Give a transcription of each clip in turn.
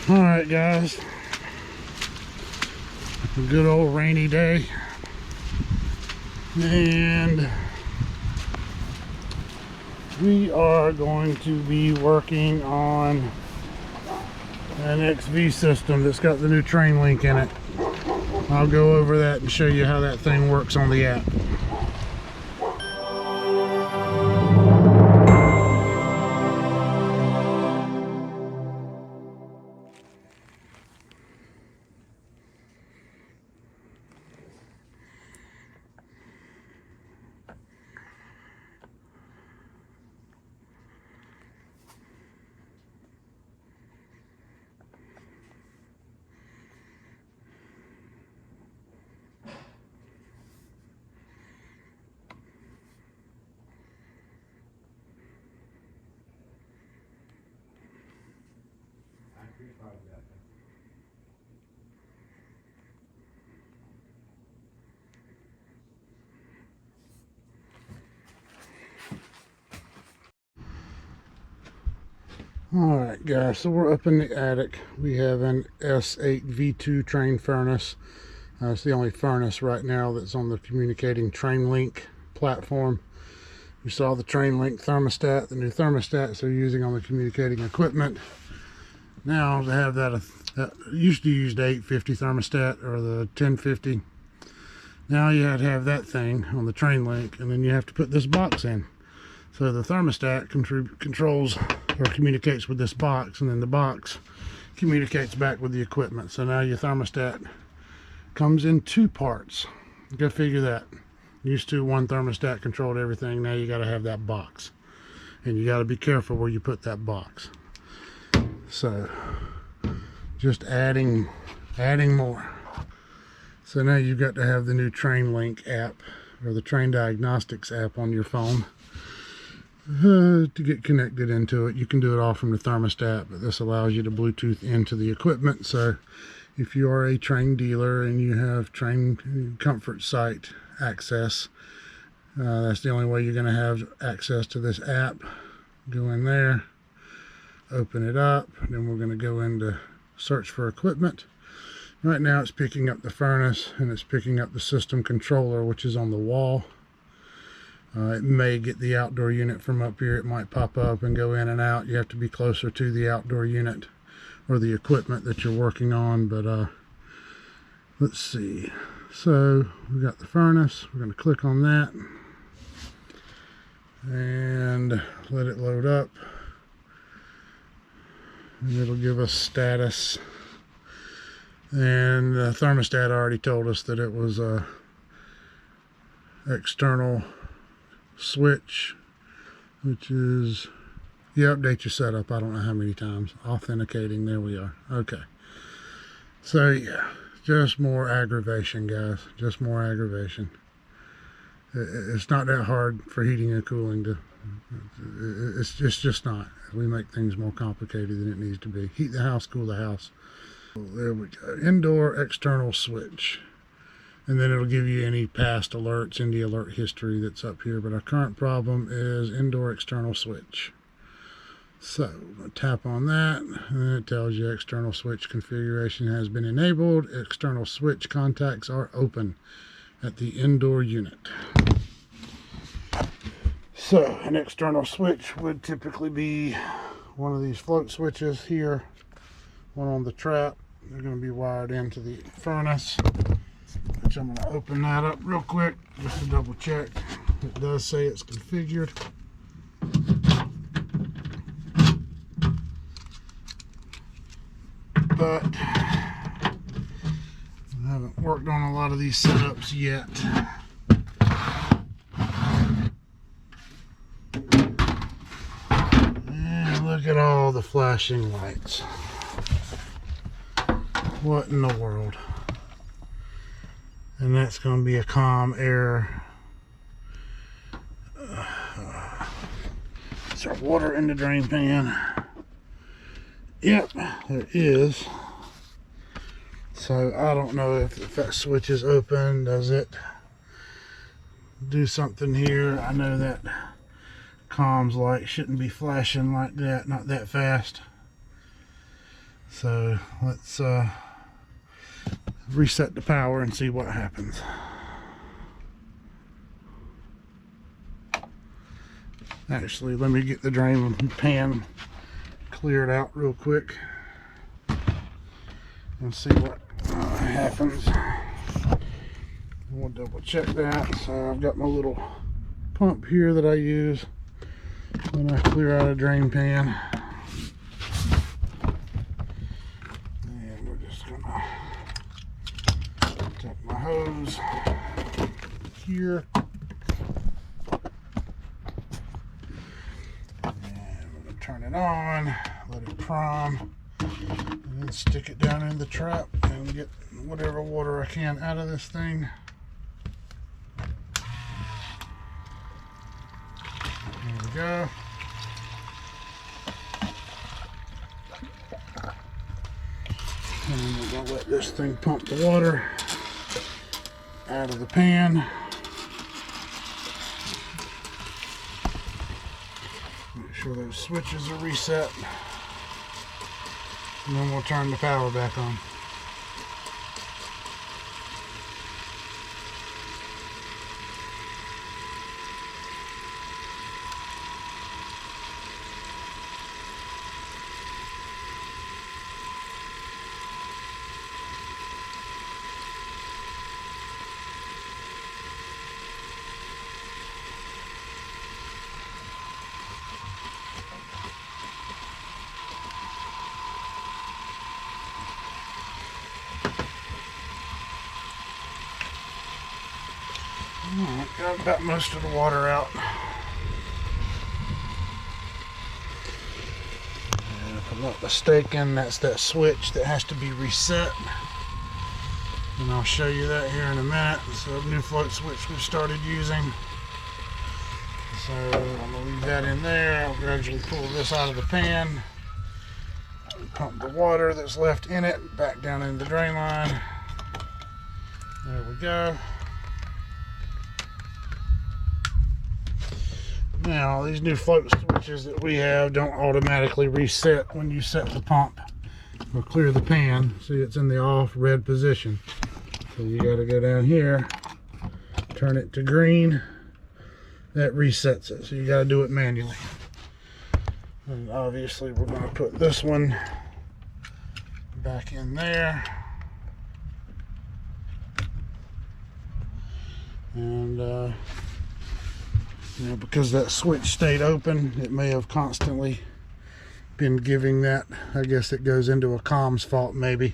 Alright guys, a good old rainy day, and we are going to be working on an XV system that's got the new Trane Link in it. I'll go over that and show you how that thing works on the app. Alright guys, so we're up in the attic. We have an S8 V2 Trane furnace. It's the only furnace right now that's on the communicating Trane Link platform. You saw the Trane Link thermostat, the new thermostats they're using on the communicating equipment. Now they have that used to use the 850 thermostat or the 1050. Now you have to have that thing on the Trane Link, and then you have to put this box in. So the thermostat controls or communicates with this box, and then the box communicates back with the equipment. So now your thermostat comes in two parts. Go figure that. Used to one thermostat controlled everything. Now you got to have that box, and you got to be careful where you put that box. So just adding more. So now you've got to have the new Trane Link app or the Trane Diagnostics app on your phone to get connected into it. You can do it all from the thermostat, but this allows you to Bluetooth into the equipment. So if you are a Trane dealer and you have Trane comfort site access, that's the only way you're going to have access to this app. Go in there, open it up, then we're going to go into search for equipment. Right now it's picking up the furnace, and it's picking up the system controller, which is on the wall. It may get the outdoor unit from up here. It might pop up and go in and out. You have to be closer to the outdoor unit or the equipment that you're working on. But let's see. So we got the furnace. We're going to click on that and let it load up, and it'll give us status. And the thermostat already told us that it was a external switch, which is, you update your setup I don't know how many times. Authenticating, there we are. Okay, so yeah, just more aggravation guys, just more aggravation. It's not that hard for heating and cooling to, it's just not. We make things more complicated than it needs to be. Heat the house, cool the house. There we go. Indoor external switch, and then it'll give you any past alerts in the alert history that's up here. But our current problem is indoor external switch. So I'm going to tap on that, and then it tells you external switch configuration has been enabled. External switch contacts are open at the indoor unit. So an external switch would typically be one of these float switches here, one on the trap. They're going to be wired into the furnace, which I'm going to open that up real quick just to double check. It does say it's configured. But I haven't worked on a lot of these setups yet. And look at all the flashing lights. What in the world? And that's going to be a COM error. Is there water in the drain pan? Yep, there is. So I don't know if that switch is open. Does it do something here? I know that comms light shouldn't be flashing like that, not that fast. So let's reset the power and see what happens. Actually, let me get the drain pan cleared out real quick and see what happens. We'll double check that. So I've got my little pump here that I use when I clear out a drain pan. And we're just gonna take my hose here. Turn it on, let it prime, and then stick it down in the trap and get whatever water I can out of this thing. There we go. And then we're going to let this thing pump the water out of the pan. Make sure those switches are reset, and then we'll turn the power back on. Alright, got about most of the water out. And if I'm not mistaken, that's that switch that has to be reset. And I'll show you that here in a minute. So a new float switch we've started using. So I'm going to leave that in there. I'll gradually pull this out of the pan. Pump the water that's left in it back down in the drain line. There we go. Now, these new float switches that we have don't automatically reset when you set the pump or clear the pan. See, it's in the off red position. So you got to go down here, turn it to green. That resets it. So you got to do it manually. And obviously, we're going to put this one back in there. And you know, because that switch stayed open, it may have constantly been giving that. I guess it goes into a comms fault maybe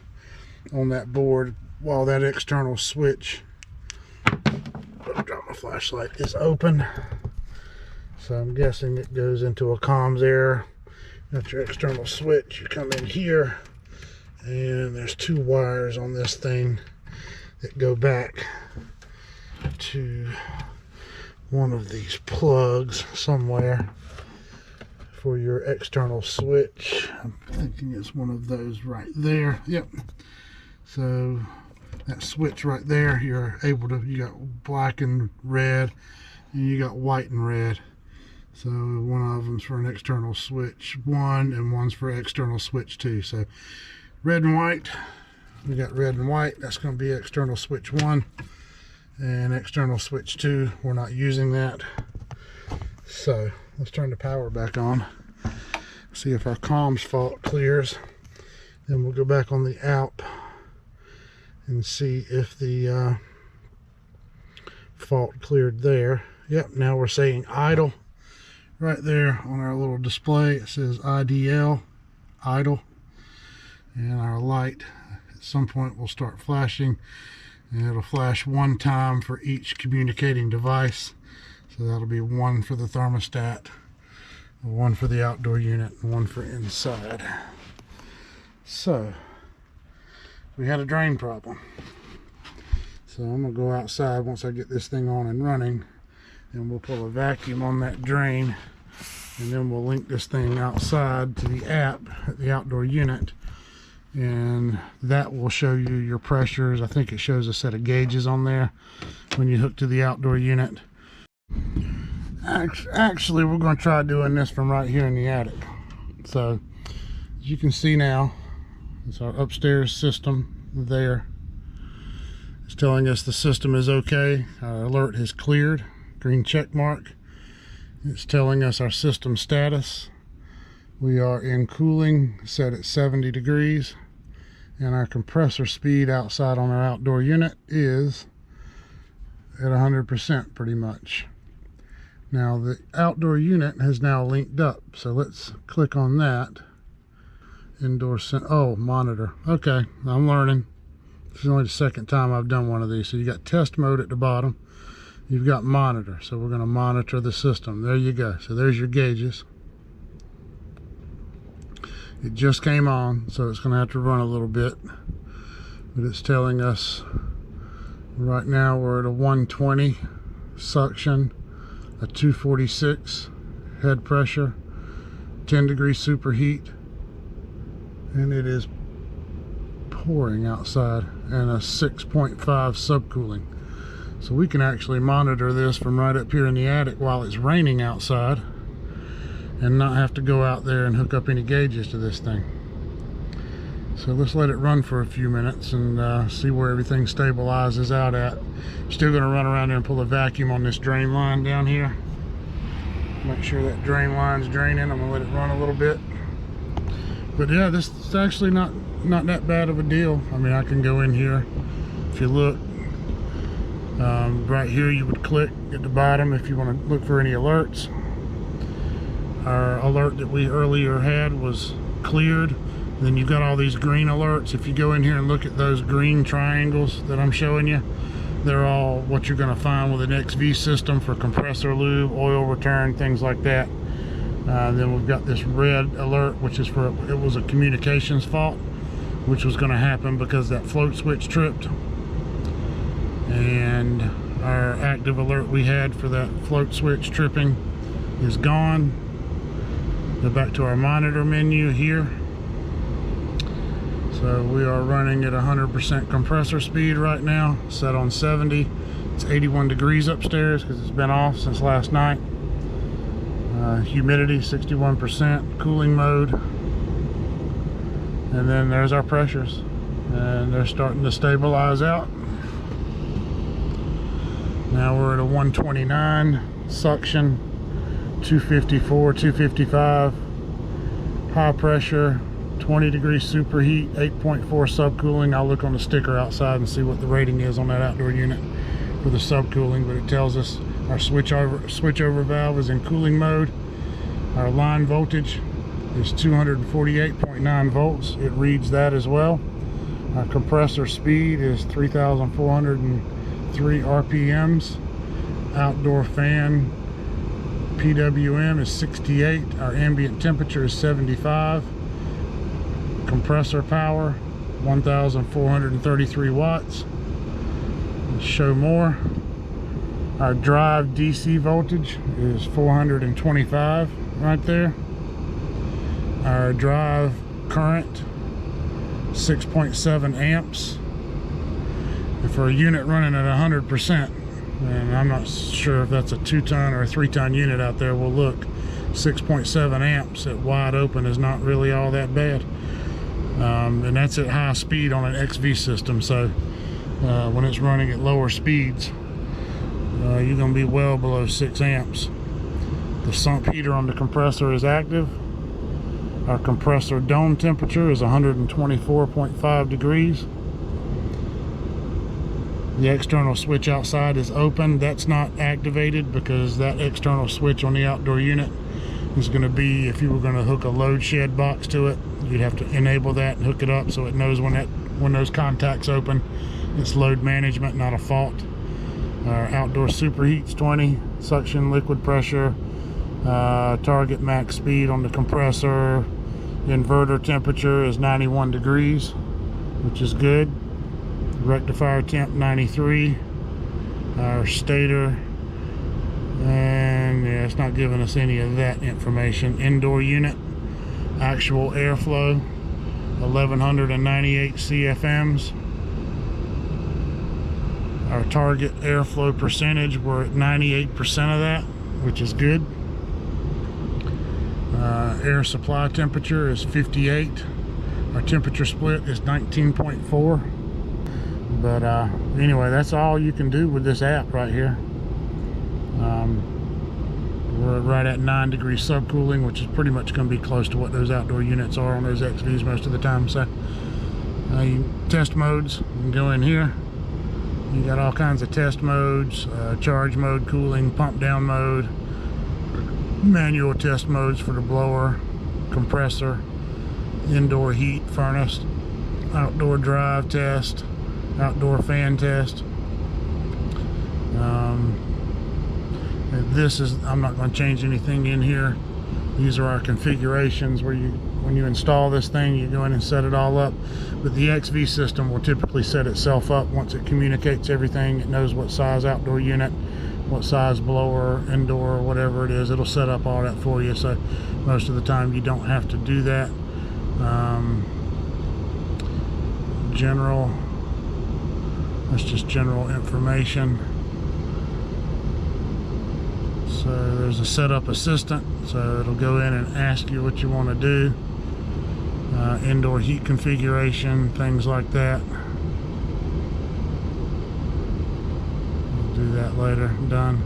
on that board while that external switch, drop my flashlight, is open. So I'm guessing it goes into a comms error. Got your external switch, you come in here, and there's two wires on this thing that go back to one of these plugs somewhere for your external switch. I'm thinking it's one of those right there. Yep. So that switch right there, you're able to, you got black and red, and you got white and red. So one of them's for an external switch 1 and one's for external switch 2. So red and white, we got red and white. That's going to be external switch 1. And external switch 2, we're not using that. So let's turn the power back on, see if our comms fault clears. Then we'll go back on the out and see if the fault cleared there. Yep, now we're saying idle right there on our little display. It says IDL, idle, and our light at some point will start flashing. And it'll flash one time for each communicating device. So that'll be one for the thermostat, one for the outdoor unit, and one for inside. So we had a drain problem. So I'm gonna go outside once I get this thing on and running, and we'll pull a vacuum on that drain, and then we'll link this thing outside to the app at the outdoor unit. And that will show you your pressures. I think it shows a set of gauges on there when you hook to the outdoor unit. Actually, we're going to try doing this from right here in the attic. So as you can see now, It's our upstairs system there. It's telling us the system is okay. Our alert has cleared, green check mark. It's telling us our system status. We are in cooling, set at 70 degrees, and our compressor speed outside on our outdoor unit is at 100% pretty much. Now the outdoor unit has now linked up, so let's click on that. Indoor monitor. Okay, I'm learning. This is only the second time I've done one of these. So you got test mode at the bottom. You've got monitor. So we're going to monitor the system. There you go. So there's your gauges. It just came on, so it's going to have to run a little bit. But it's telling us right now we're at a 120 suction, a 246 head pressure, 10 degrees superheat, and it is pouring outside, and a 6.5 subcooling. So we can actually monitor this from right up here in the attic while it's raining outside and not have to go out there and hook up any gauges to this thing. So let's let it run for a few minutes and see where everything stabilizes out at. Still going to run around there and pull a vacuum on this drain line down here. Make sure that drain line's draining. I'm going to let it run a little bit. But yeah, this is actually not that bad of a deal. I mean, I can go in here. If you look right here, you would click at the bottom if you want to look for any alerts. Our alert that we earlier had was cleared. Then you've got all these green alerts. If you go in here and look at those green triangles that I'm showing you, they're all what you're going to find with an XV system for compressor lube, oil return, things like that. Then we've got this red alert, which is for, it was a communications fault, which was going to happen because that float switch tripped. And our active alert we had for that float switch tripping is gone. Go back to our monitor menu here. So we are running at 100% compressor speed right now, set on 70. It's 81 degrees upstairs because it's been off since last night. Humidity 61%, cooling mode, and then there's our pressures, and they're starting to stabilize out. Now we're at a 129 suction, 254, 255 high pressure, 20 degrees superheat, 8.4 subcooling. I'll look on the sticker outside and see what the rating is on that outdoor unit for the subcooling, but it tells us our switchover valve is in cooling mode. Our line voltage is 248.9 volts. It reads that as well. Our compressor speed is 3,403 RPMs. Outdoor fan PWM is 68. Our ambient temperature is 75. Compressor power 1,433 watts. Let's show more. Our drive DC voltage is 425 right there. Our drive current 6.7 amps. And for a unit running at 100%, and I'm not sure if that's a 2-ton or a 3-ton unit out there, we'll look. 6.7 amps at wide open is not really all that bad. And that's at high speed on an XV system, so when it's running at lower speeds, you're going to be well below 6 amps. The sump heater on the compressor is active. Our compressor dome temperature is 124.5 degrees. The external switch outside is open. That's not activated because that external switch on the outdoor unit is going to be, if you were going to hook a load shed box to it, you'd have to enable that and hook it up so it knows when those contacts open. It's load management, not a fault. Our outdoor superheat's 20, suction liquid pressure, target max speed on the compressor. Inverter temperature is 91 degrees, which is good. Rectifier temp 93. Our stator, and yeah, it's not giving us any of that information. Indoor unit, actual airflow 1198 CFMs. Our target airflow percentage, we're at 98% of that, which is good. Air supply temperature is 58. Our temperature split is 19.4. But anyway, that's all you can do with this app right here. We're right at 9 degrees subcooling, which is pretty much going to be close to what those outdoor units are on those XVs most of the time. So test modes, you can go in here. You got all kinds of test modes, charge mode, cooling, pump down mode, manual test modes for the blower, compressor, indoor heat furnace, outdoor drive test, outdoor fan test. This is, I'm not going to change anything in here. These are our configurations where when you install this thing, you go in and set it all up. But the XV system will typically set itself up once it communicates everything. It knows what size outdoor unit, what size blower, indoor, whatever it is. It'll set up all that for you. So most of the time you don't have to do that. General, that's just general information. So there's a setup assistant, so it'll go in and ask you what you want to do. Indoor heat configuration, things like that. We'll do that later. Done.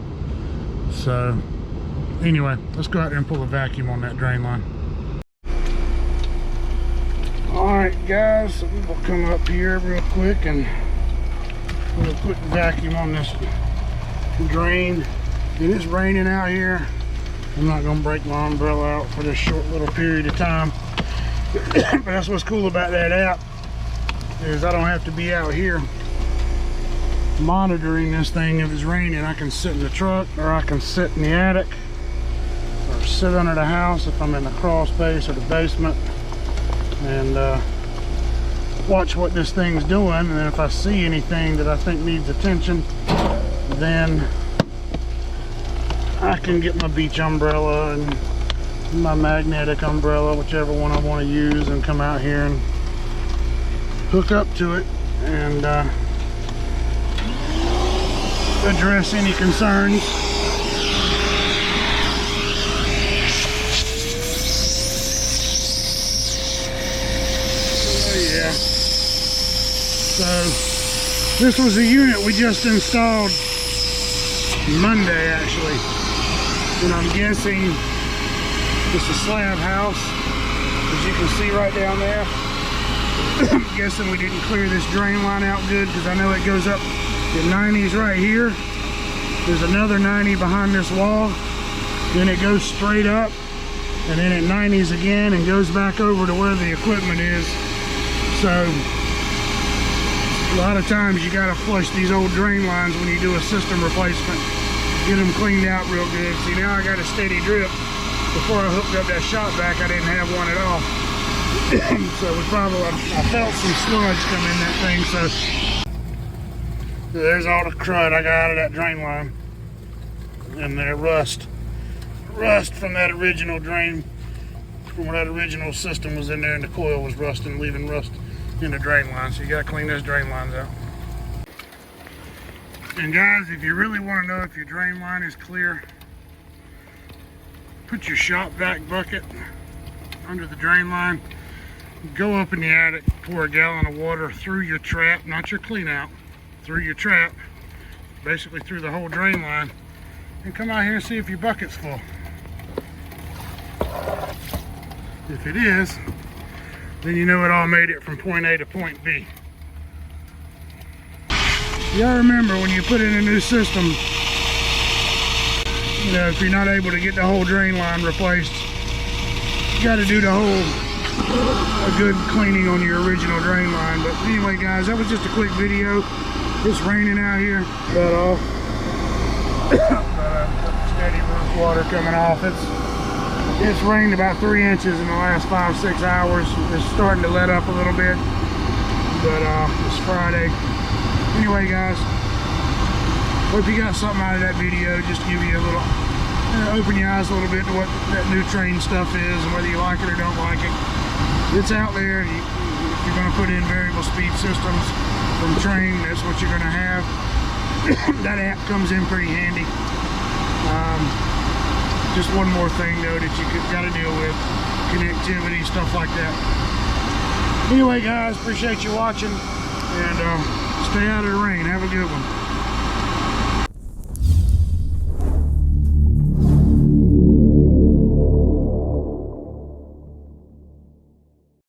So anyway, let's go out there and pull a vacuum on that drain line. Alright guys, so we'll come up here real quick and put a quick vacuum on this drain. It is raining out here. I'm not going to break my umbrella out for this short little period of time. But that's what's cool about that app, is I don't have to be out here monitoring this thing. If it's raining, I can sit in the truck, or I can sit in the attic, or sit under the house if I'm in the crawl space or the basement, and watch what this thing's doing. And then if I see anything that I think needs attention, then I can get my beach umbrella and my magnetic umbrella, whichever one I want to use, and come out here and hook up to it and address any concerns. Oh yeah. So this was a unit we just installed Monday actually, and I'm guessing it's a slab house, as you can see right down there. I'm guessing we didn't clear this drain line out good, because I know it goes up at 90s right here. There's another 90 behind this wall. Then it goes straight up, and then at 90s again, and goes back over to where the equipment is. So a lot of times you gotta flush these old drain lines when you do a system replacement. Get them cleaned out real good. See, now I got a steady drip. Before I hooked up that shop vac, I didn't have one at all. So I felt some sludge come in that thing. So there's all the crud I got out of that drain line. And there, rust from that original drain, from where that original system was in there, and the coil was rusting, leaving rust in the drain line. So you gotta clean those drain lines out. And guys, if you really want to know if your drain line is clear, put your shop vac bucket under the drain line, go up in the attic, pour a gallon of water through your trap, not your clean out, through your trap, basically through the whole drain line, and come out here and see if your bucket's full. If it is, then you know it all made it from point A to point B. You gotta remember, when you put in a new system, you know, if you're not able to get the whole drain line replaced, you gotta do a good cleaning on your original drain line. But anyway guys, that was just a quick video. It's raining out here, but steady roof water coming off. It's rained about 3 inches in the last 5-6 hours. It's starting to let up a little bit, but it's Friday. Anyway guys, hope you got something out of that video. Just give you a little, open your eyes a little bit to what that new Trane stuff is, and whether you like it or don't like it. It's out there. If you're going to put in variable speed systems from Trane, that's what you're going to have. That app comes in pretty handy. Just one more thing though that you got to deal with, connectivity, stuff like that. Anyway, guys, appreciate you watching, and stay out of the rain. Have a good one.